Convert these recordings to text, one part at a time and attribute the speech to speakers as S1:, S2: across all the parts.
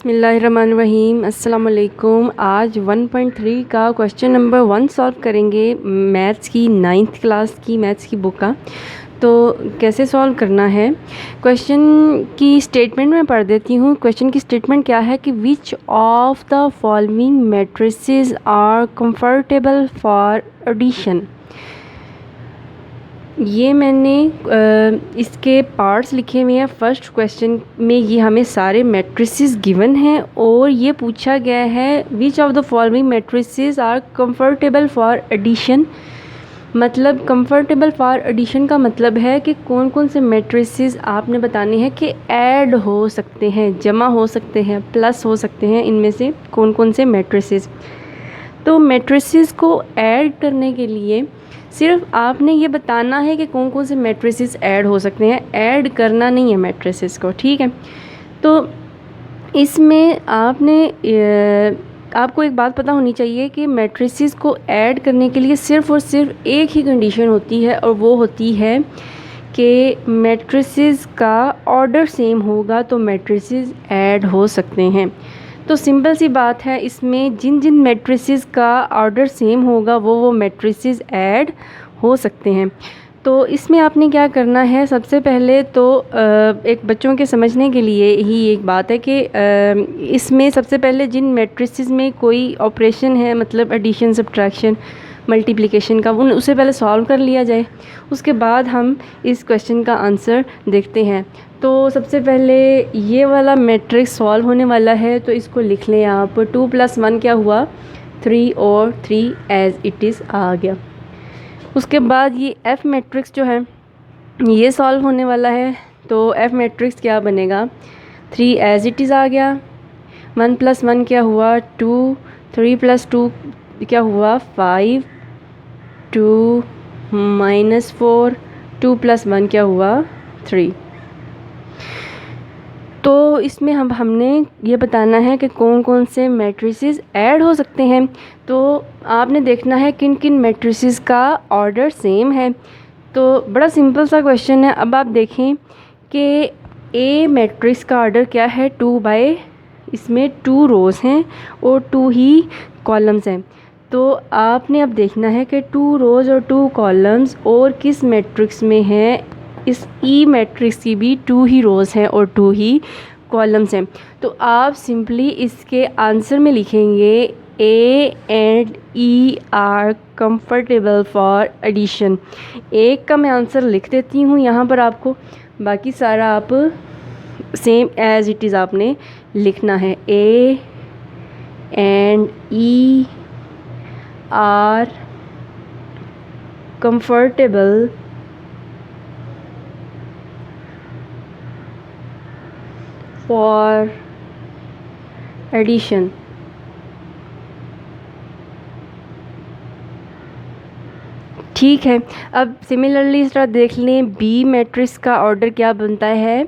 S1: बिस्मिल्लाहिर्रहमानिर्रहीम। अस्सलाम वालेकुम। आज 1.3 का क्वेश्चन नंबर 1 सॉल्व करेंगे, मैथ्स की 9th क्लास की मैथ्स की बुक का। तो कैसे सॉल्व करना है, क्वेश्चन की स्टेटमेंट मैं पढ़ देती हूँ। क्वेश्चन की स्टेटमेंट क्या है कि which of the following matrices are comfortable for addition. ये मैंने इसके पार्ट्स लिखे हुए हैं। फर्स्ट क्वेश्चन में ये हमें सारे मैट्रिसेस गिवन हैं और ये पूछा गया है which of the following matrices are comfortable for addition. मतलब कंफर्टेबल फॉर एडिशन का मतलब है कि कौन कौन से मैट्रिसेस आपने बताने हैं कि ऐड हो सकते हैं, जमा हो सकते हैं, प्लस हो सकते हैं। इनमें से कौन कौन से मैट्रिसेस। तो मैट्रिसेस को ऐड करने के लिए सिर्फ आपने ये बताना है कि कौन कौन से मैट्रिसेस ऐड हो सकते हैं, ऐड करना नहीं है मैट्रिसेस को, ठीक है। तो इसमें आपको एक बात पता होनी चाहिए कि मैट्रिसेस को ऐड करने के लिए सिर्फ़ और सिर्फ एक ही कंडीशन होती है और वो होती है कि मैट्रिसेस का ऑर्डर सेम होगा तो मैट्रिसेस ऐड हो सकते हैं। तो सिंपल सी बात है, इसमें जिन जिन मैट्रिसेस का ऑर्डर सेम होगा वो मैट्रिसेस ऐड हो सकते हैं। तो इसमें आपने क्या करना है, सबसे पहले तो एक बच्चों के समझने के लिए ही एक बात है कि इसमें सबसे पहले जिन मैट्रिसेस में कोई ऑपरेशन है, मतलब एडिशन, सब्ट्रैक्शन, मल्टीप्लिकेशन का, उसे पहले सॉल्व कर लिया जाए, उसके बाद हम इस क्वेश्चन का आंसर देखते हैं। तो सबसे पहले ये वाला मैट्रिक्स सॉल्व होने वाला है, तो इसको लिख लें आप। 2 + 1 क्या हुआ, 3 और 3 एज़ इट इज़ आ गया। उसके बाद ये एफ़ मैट्रिक्स जो है ये सॉल्व होने वाला है, तो एफ़ मैट्रिक्स क्या बनेगा, 3 एज़ इट इज़ आ गया। 1 + 1 क्या हुआ, 2, 3 + 2 क्या हुआ, 5, 2 - 4, 2 + 1 क्या हुआ, 3। तो इसमें हमने ये बताना है कि कौन कौन से मैट्रिसेस ऐड हो सकते हैं। तो आपने देखना है किन किन मैट्रिसेस का ऑर्डर सेम है। तो बड़ा सिंपल सा क्वेश्चन है। अब आप देखें कि ए मैट्रिक्स का ऑर्डर क्या है, 2/, इसमें 2 रोज़ हैं और 2 ही कॉलम्स हैं। तो आपने अब देखना है कि 2 रोज़ और 2 कॉलम्स और किस मैट्रिक्स में है। इस ई मैट्रिक्स की भी 2 ही रोज़ हैं और 2 ही कॉलम्स हैं। तो आप सिंपली इसके आंसर में लिखेंगे A and E are comfortable for addition. एक का मैं आंसर लिख देती हूँ यहाँ पर आपको, बाकी सारा आप सेम एज़ इट इज़ आपने लिखना है। A and E are comfortable for addition. ठीक है। अब सिमिलरली इस तरह देख लें, बी मैट्रिक्स का ऑर्डर क्या बनता है,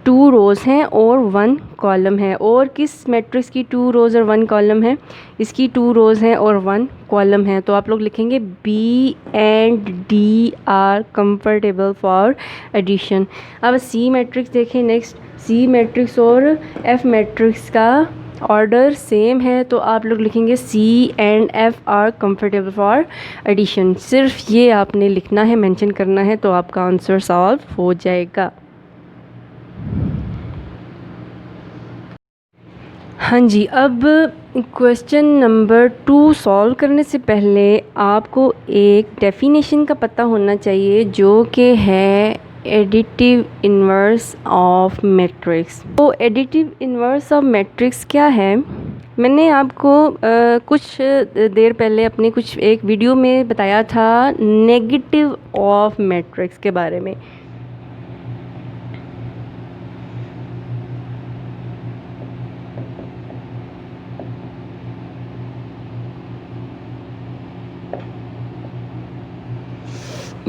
S1: 2 रोज़ हैं और 1 कॉलम है। और किस मैट्रिक्स की 2 रोज़ और 1 कॉलम है, इसकी 2 रोज़ हैं और 1 कॉलम है। तो आप लोग लिखेंगे B and D are comfortable for addition. अब सी मैट्रिक्स देखें नेक्स्ट। सी मैट्रिक्स और एफ मैट्रिक्स का ऑर्डर सेम है, तो आप लोग लिखेंगे C and F are comfortable for addition. सिर्फ ये आपने लिखना है, मेंशन करना है, तो आपका आंसर सॉल्व हो जाएगा। हाँ जी। अब क्वेश्चन नंबर 2 सॉल्व करने से पहले आपको एक डेफिनेशन का पता होना चाहिए, जो कि है एडिटिव इन्वर्स ऑफ मैट्रिक्स। तो एडिटिव इन्वर्स ऑफ मैट्रिक्स क्या है, मैंने आपको कुछ देर पहले अपने एक वीडियो में बताया था नेगेटिव ऑफ मैट्रिक्स के बारे में।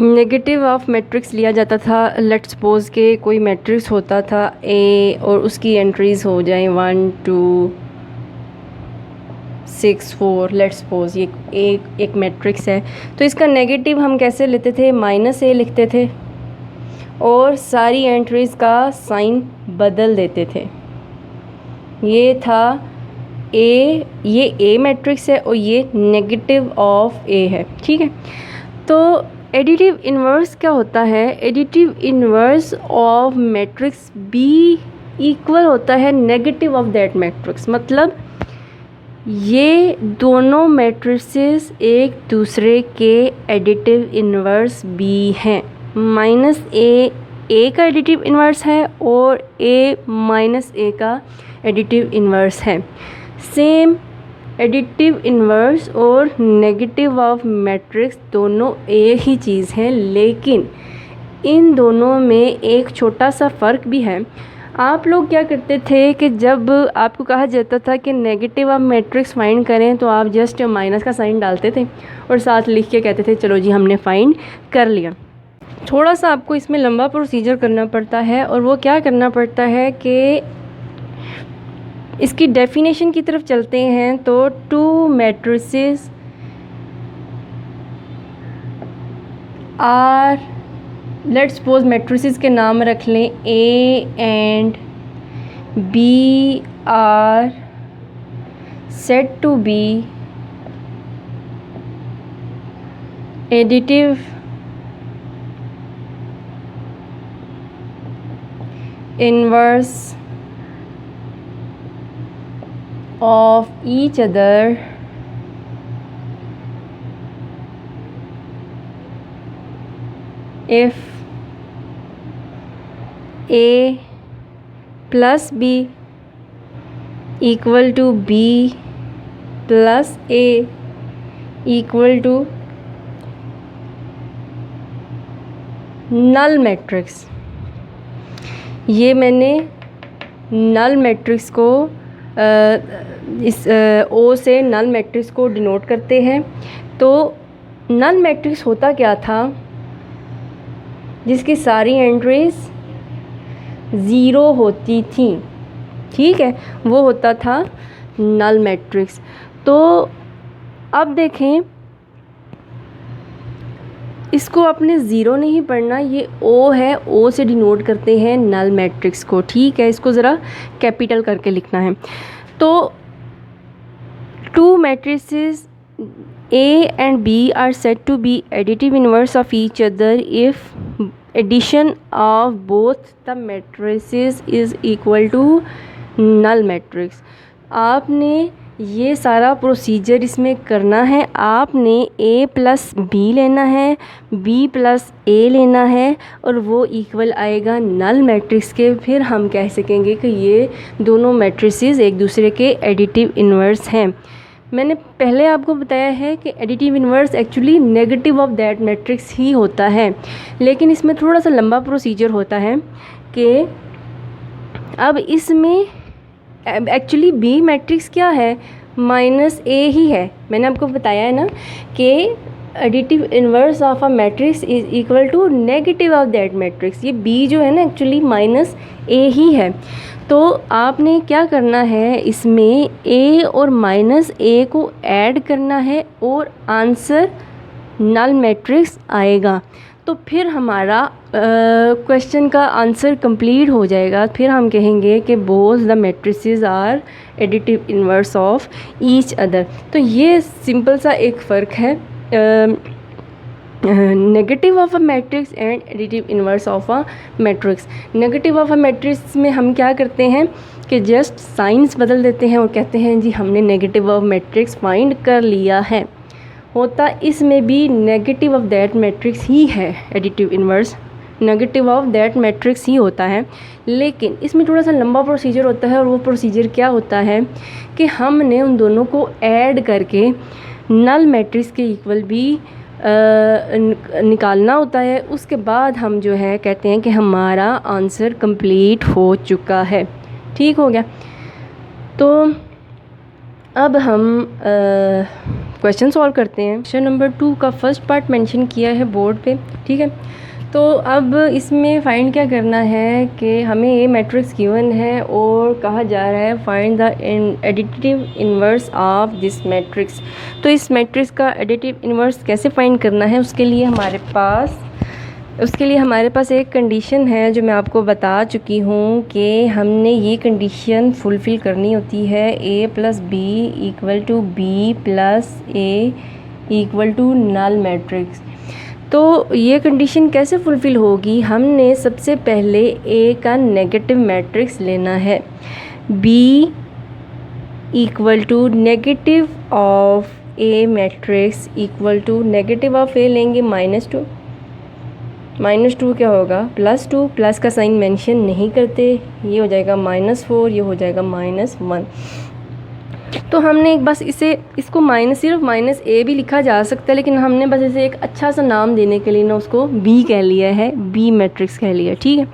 S1: नेगेटिव ऑफ मैट्रिक्स लिया जाता था। लेट्स सपोज के कोई मैट्रिक्स होता था ए और उसकी एंट्रीज़ हो जाएं 1 2 6 4। लेट्स सपोज ये एक मैट्रिक्स है, तो इसका नेगेटिव हम कैसे लेते थे, -a लिखते थे और सारी एंट्रीज़ का साइन बदल देते थे। ये था ए, ये ए मैट्रिक्स है और ये नेगेटिव ऑफ ए है, ठीक है। तो एडिटिव इन्वर्स क्या होता है? Additive inverse of matrix B equal होता है नेगेटिव ऑफ दैट मैट्रिक्स। मतलब ये दोनों मैट्रिसेस एक दूसरे के एडिटिव इन्वर्स बी हैं। माइनस ए का एडिटिव इन्वर्स है और ए माइनस ए का एडिटिव इन्वर्स है। सेम एडिटिव इन्वर्स और नेगेटिव ऑफ मैट्रिक्स दोनों एक ही चीज़ है, लेकिन इन दोनों में एक छोटा सा फ़र्क भी है। आप लोग क्या करते थे कि जब आपको कहा जाता था कि नेगेटिव ऑफ मैट्रिक्स फाइंड करें तो आप जस्ट माइनस का साइन डालते थे और साथ लिख के कहते थे चलो जी हमने फाइंड कर लिया। थोड़ा सा आपको इसमें लंबा प्रोसीजर करना पड़ता है और वो क्या करना पड़ता है कि इसकी डेफिनेशन की तरफ चलते हैं। तो two matrices are, let's suppose matrices के नाम रख लें A and B are set to be additive inverse of each other if A plus B equal to B plus A equal to null matrix. ये मैंने null matrix को इस ओ से null matrix को डिनोट करते हैं। तो नल मैट्रिक्स होता क्या था? जिसकी सारी एंट्रीज ज़ीरो होती थी, ठीक है, वो होता था नल मैट्रिक्स। तो अब देखें, इसको आपने ज़ीरो नहीं पढ़ना, ये ओ है, ओ से डिनोट करते हैं नल मैट्रिक्स को, ठीक है। इसको ज़रा कैपिटल करके लिखना है। तो two matrices A and B are said to be additive inverse of each other if addition of both the matrices is equal to null matrix। आपने ये सारा प्रोसीजर इसमें करना है। आपने A प्लस बी लेना है, B प्लस ए लेना है और वो इक्वल आएगा नल मैट्रिक्स के। फिर हम कह सकेंगे कि ये दोनों मैट्रिसेस एक दूसरे के एडिटिव इन्वर्स हैं। मैंने पहले आपको बताया है कि additive inverse actually negative of that matrix ही होता है, लेकिन इसमें थोड़ा सा लंबा प्रोसीजर होता है कि अब इसमें एक्चुअली बी मैट्रिक्स क्या है? माइनस ए ही है। मैंने आपको बताया है ना कि additive inverse of a matrix is equal to negative of that matrix. ये बी जो है ना एक्चुअली माइनस ए ही है। तो आपने क्या करना है, इसमें ए और माइनस ए को ऐड करना है और आंसर नल मैट्रिक्स आएगा। तो फिर हमारा क्वेश्चन का आंसर कंप्लीट हो जाएगा। फिर हम कहेंगे कि both the matrices are additive inverse of each other. तो ये सिंपल सा एक फ़र्क है negative of a matrix and additive inverse of a matrix. Negative of a matrix में हम क्या करते हैं कि जस्ट साइंस बदल देते हैं और कहते हैं जी हमने नेगेटिव ऑफ मैट्रिक्स फाइंड कर लिया है। होता इसमें भी नेगेटिव ऑफ दैट मैट्रिक्स ही है, additive inverse negative of that matrix ही होता है। लेकिन इसमें थोड़ा सा लंबा प्रोसीजर होता है और वो प्रोसीजर क्या होता है कि हमने उन दोनों को ऐड करके नल मैट्रिक्स के इक्वल भी निकालना होता है। उसके बाद हम जो है कहते हैं कि हमारा आंसर कंप्लीट हो चुका है। ठीक हो गया। तो अब हम क्वेश्चन सॉल्व करते हैं। क्वेश्चन नंबर 2 का फर्स्ट पार्ट मेंशन किया है बोर्ड पे, ठीक है। तो अब इसमें फाइंड क्या करना है कि हमें ये मैट्रिक्स गिवन है और कहा जा रहा है find the additive inverse of this matrix. तो इस मैट्रिक्स का एडिटिव इन्वर्स कैसे फाइंड करना है, उसके लिए हमारे पास उसके लिए हमारे पास एक कंडीशन है जो मैं आपको बता चुकी हूँ कि हमने ये कंडीशन फुलफ़िल करनी होती है a plus B equal to B plus A equal to null matrix. तो ये कंडीशन कैसे फुलफ़िल होगी, हमने सबसे पहले a का नेगेटिव मैट्रिक्स लेना है, b equal to negative of a matrix equal to negative of a लेंगे -2, -2 क्या होगा +2, प्लस का साइन मेंशन नहीं करते, ये हो जाएगा -4, ये हो जाएगा -1। तो हमने एक बस इसको सिर्फ -a भी लिखा जा सकता है, लेकिन हमने बस इसे एक अच्छा सा नाम देने के लिए ना उसको b कह लिया है, b मैट्रिक्स कह लिया, ठीक है।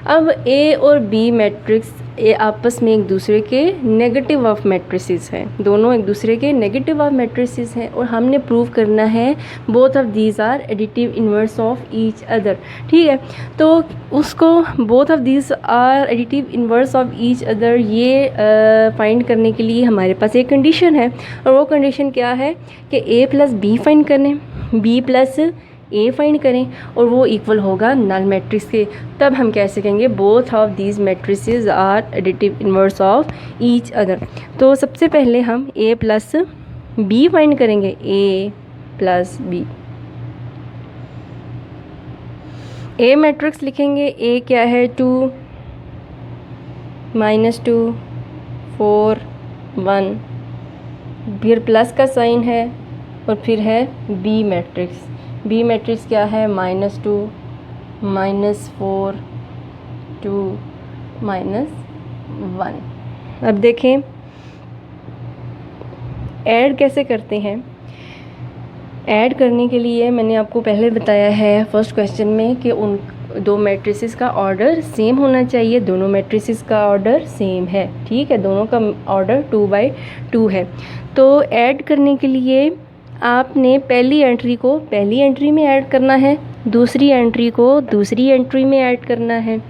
S1: अब a और b मैट्रिक्स ये आपस में एक दूसरे के नेगेटिव ऑफ मैट्रिसेस हैं, दोनों एक दूसरे के नेगेटिव ऑफ मैट्रिसेस हैं, और हमने प्रूव करना है both of these are additive inverse of each other, ठीक है। तो उसको both of these are additive inverse of each other ये फाइंड करने के लिए हमारे पास एक कंडीशन है, और वो कंडीशन क्या है कि a प्लस बी फाइंड करें, b प्लस ए फाइंड करें, और वो इक्वल होगा नल मैट्रिक्स के। तब हम कह सकेंगे both of these matrices are additive inverse of each other. तो सबसे पहले हम a प्लस बी फाइंड करेंगे, a plus B. a matrix लिखेंगे, a क्या है 2 -2 4 1, फिर प्लस का साइन है, और फिर है b मैट्रिक्स। b मैट्रिक्स क्या है -2 -4 2 -1। अब देखें ऐड कैसे करते हैं। ऐड करने के लिए मैंने आपको पहले बताया है फर्स्ट क्वेश्चन में कि उन दो मैट्रिसेस का ऑर्डर सेम होना चाहिए, दोनों मैट्रिसेस का ऑर्डर सेम है, ठीक है, दोनों का ऑर्डर 2/2 है। तो ऐड करने के लिए आपने पहली एंट्री को पहली एंट्री में ऐड करना है, दूसरी एंट्री को दूसरी एंट्री में ऐड करना है,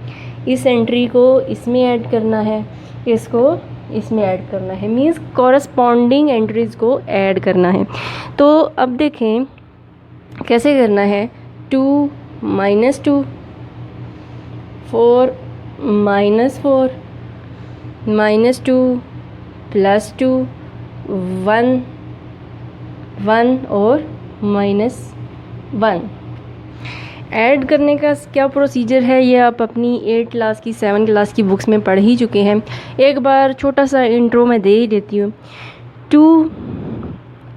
S1: इस एंट्री को इसमें ऐड करना है, इसको इसमें ऐड करना है, मींस कॉरस्पॉन्डिंग एंट्रीज को ऐड करना है। तो अब देखें कैसे करना है। 2 -2 4 -4 -2 +2 1 1 और -1। ऐड करने का क्या प्रोसीजर है ये आप अपनी 8 क्लास की 7 क्लास की बुक्स में पढ़ ही चुके हैं, एक बार छोटा सा इंट्रो मैं दे ही देती हूँ। 2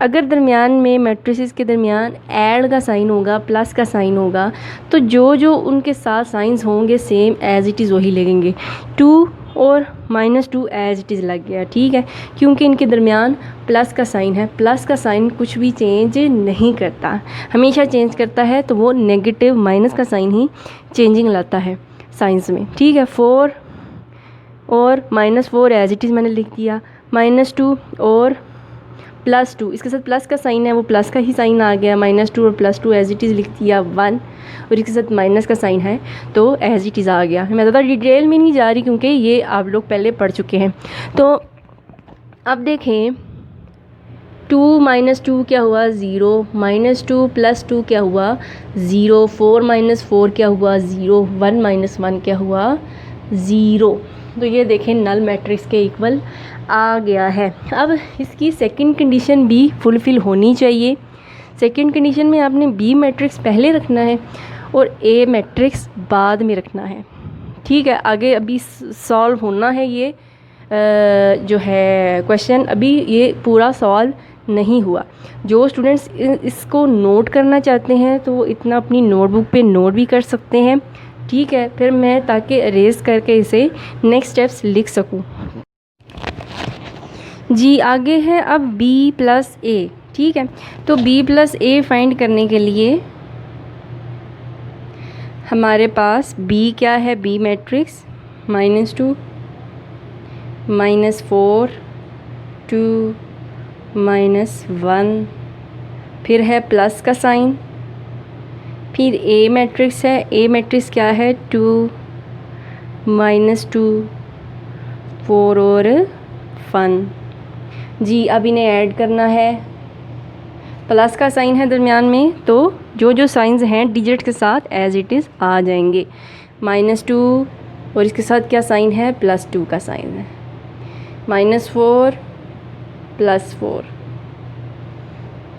S1: अगर दरमियान में मैट्रिसेस के दरमियान ऐड का साइन होगा, प्लस का साइन होगा, तो जो उनके साथ साइंस होंगे सेम एज इट इज़ वही लगेंगे। 2 और -2 एज इट इज़ लग गया, ठीक है, क्योंकि इनके दरमियान प्लस का साइन है। प्लस का साइन कुछ भी चेंज नहीं करता, हमेशा चेंज करता है तो वो नेगेटिव माइनस का साइन ही चेंजिंग लाता है साइंस में, ठीक है। 4 और -4 एज इट इज़ मैंने लिख दिया, -2 और +2, इसके साथ प्लस का साइन है वो प्लस का ही साइन आ गया, -2 और +2 एज इट इज़ लिख दिया 1, और इसके साथ माइनस का साइन है तो एज इट इज़ आ गया। मैं ज़्यादा डिटेल में नहीं जा रही क्योंकि ये आप लोग पहले पढ़ चुके हैं। तो अब देखें 2 -2 क्या हुआ 0, -2 +2 क्या हुआ 0, 4 -4 क्या हुआ 0, 1 -1 क्या हुआ 0। तो ये देखें नल मैट्रिक्स के इक्वल आ गया है। अब इसकी सेकंड कंडीशन भी फुलफ़िल होनी चाहिए। सेकंड कंडीशन में आपने बी मैट्रिक्स पहले रखना है और ए मैट्रिक्स बाद में रखना है, ठीक है। आगे अभी सॉल्व होना है ये जो है क्वेश्चन, अभी ये पूरा सॉल्व नहीं हुआ। जो स्टूडेंट्स इसको नोट करना चाहते हैं तो वो इतना अपनी नोटबुक पे नोट भी कर सकते हैं, ठीक है, फिर मैं ताकि अरेज करके इसे नेक्स्ट स्टेप्स लिख सकूं। जी आगे है अब b प्लस ए, ठीक है। तो b प्लस ए फाइंड करने के लिए हमारे पास b क्या है, b मैट्रिक्स -2 -4 2 -1, फिर है प्लस का साइन, फिर a मैट्रिक्स है, a मैट्रिक्स क्या है 2 -2 4 और 1। जी अब इन्हें ऐड करना है, प्लस का साइन है दरमियान में तो जो जो साइंस हैं डिजिट के साथ एज इट इज़ आ जाएंगे। -2 और इसके साथ क्या साइन है, +2 का साइन है। -4 +4,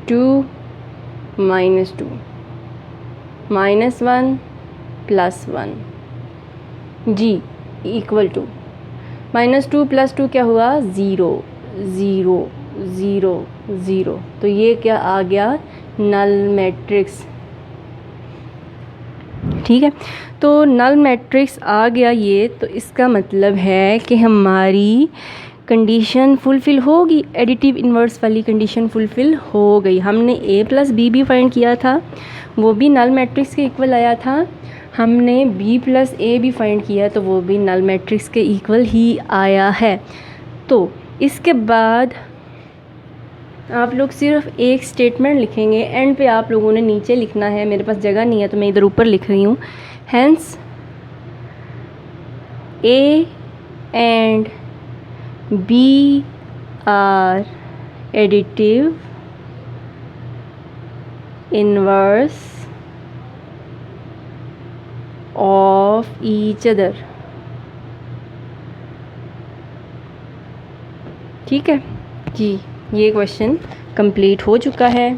S1: 2 -2, -1 +1 जी इक्वल टू -2 + 2 क्या हुआ, 0 0 0 0। तो ये क्या आ गया, नल मैट्रिक्स। ठीक है, तो नल मैट्रिक्स आ गया ये, तो इसका मतलब है कि हमारी कंडीशन फुलफ़िल होगी, एडिटिव इन्वर्स वाली कंडीशन फुलफ़िल हो गई। हमने a + b भी फाइंड किया था, वो भी नल मैट्रिक्स के इक्वल आया था। हमने b + a भी फाइंड किया तो वो भी नल मैट्रिक्स के इक्वल ही आया है। तो इसके बाद आप लोग सिर्फ एक स्टेटमेंट लिखेंगे, एंड पे आप लोगों ने नीचे लिखना है, मेरे पास जगह नहीं है तो मैं इधर ऊपर लिख रही हूँ। Hence a and b are additive inverse of each other. ठीक है जी, ये क्वेश्चन कंप्लीट हो चुका है।